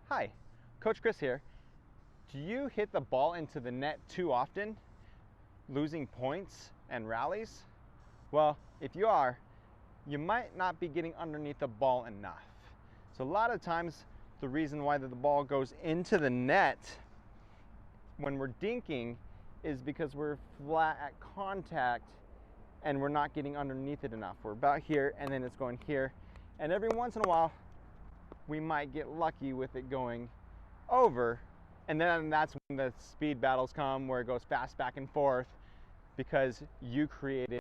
Hi, Coach Chris here. Do you hit the ball into the net too often, losing points and rallies? Well, if you are, you might not be getting underneath the ball enough. So a lot of times, the reason why the ball goes into the net when we're dinking is because we're flat at contact and we're not getting underneath it enough. We're about here and then it's going here. And every once in a while, we might get lucky with it going over, and then that's when the speed battles come where it goes fast back and forth because you created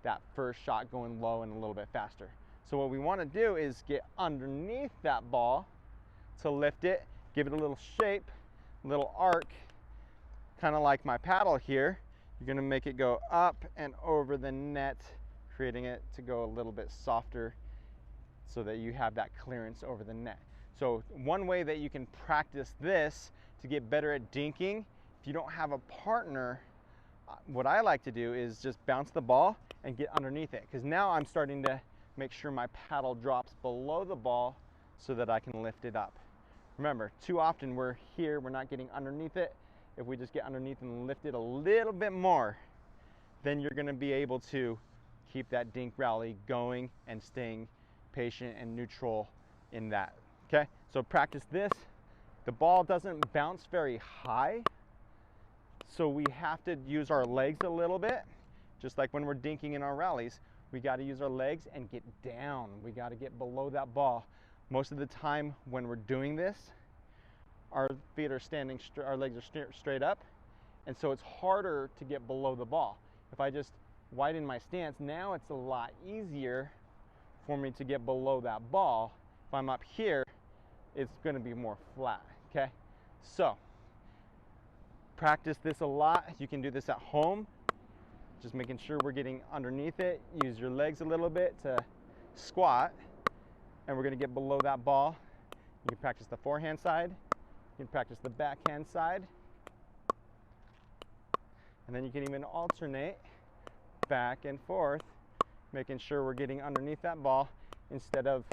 that first shot going low and a little bit faster. So what we want to do is get underneath that ball to lift it, give it a little shape, a little arc, kind of like my paddle here. You're going to make it go up and over the net, creating it to go a little bit softer so that you have that clearance over the net. So one way that you can practice this to get better at dinking, if you don't have a partner, what I like to do is just bounce the ball and get underneath it, because now I'm starting to make sure my paddle drops below the ball so that I can lift it up. Remember, too often we're here, we're not getting underneath it. If we just get underneath and lift it a little bit more, then you're going to be able to keep that dink rally going and staying patient and neutral in that. Okay, so practice this. The ball doesn't bounce very high, so we have to use our legs a little bit. Just like when we're dinking in our rallies, we got to use our legs and get down. We got to get below that ball. Most of the time when we're doing this, our feet are standing, our legs are straight up, and so it's harder to get below the ball. If I just widen my stance, now it's a lot easier for me to get below that ball. If I'm up here, it's going to be more flat. Okay, so practice this a lot. You can do this at home, just making sure we're getting underneath it. Use your legs a little bit to squat, and we're going to get below that ball. You can practice the forehand side, you can practice the backhand side, and then you can even alternate back and forth, making sure we're getting underneath that ball instead of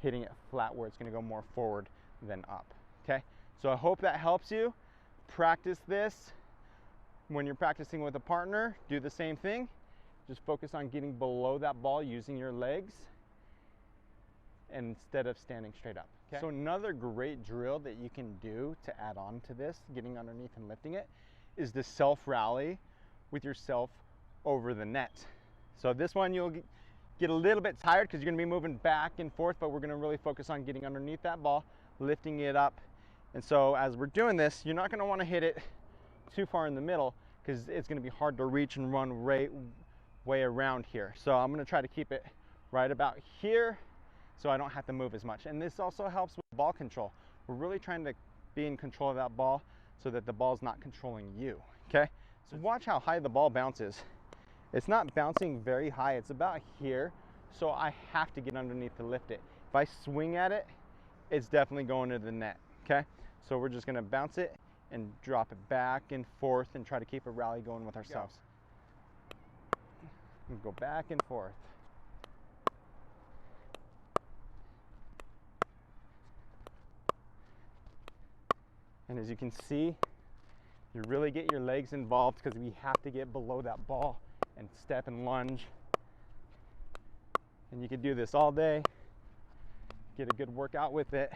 hitting it flat where it's going to go more forward than up. Okay, so I hope that helps you. Practice this. When you're practicing with a partner, do the same thing. Just focus on getting below that ball using your legs instead of standing straight up. Okay? So another great drill that you can do to add on to this, getting underneath and lifting it, is the self rally with yourself over the net. So this one you'll get a little bit tired because you're going to be moving back and forth, but we're going to really focus on getting underneath that ball, lifting it up. And so as we're doing this, you're not going to want to hit it too far in the middle because it's going to be hard to reach and run way around here. So I'm going to try to keep it right about here so I don't have to move as much. And this also helps with ball control. We're really trying to be in control of that ball so that the ball's not controlling you. Okay, so watch how high the ball bounces. It's not bouncing very high, it's about here, so I have to get underneath to lift it. If I swing at it, it's definitely going to the net. Okay, so we're just going to bounce it and drop it back and forth and try to keep a rally going with ourselves. And go back and forth. And as you can see, you really get your legs involved because we have to get below that ball and step and lunge. And you can do this all day, get a good workout with it.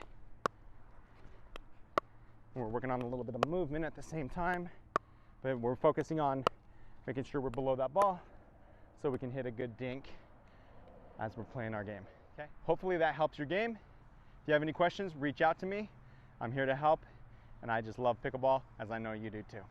We're working on a little bit of movement at the same time, but we're focusing on making sure we're below that ball so we can hit a good dink as we're playing our game. Okay. Hopefully that helps your game. If you have any questions, reach out to me. I'm here to help, and I just love pickleball, as I know you do too.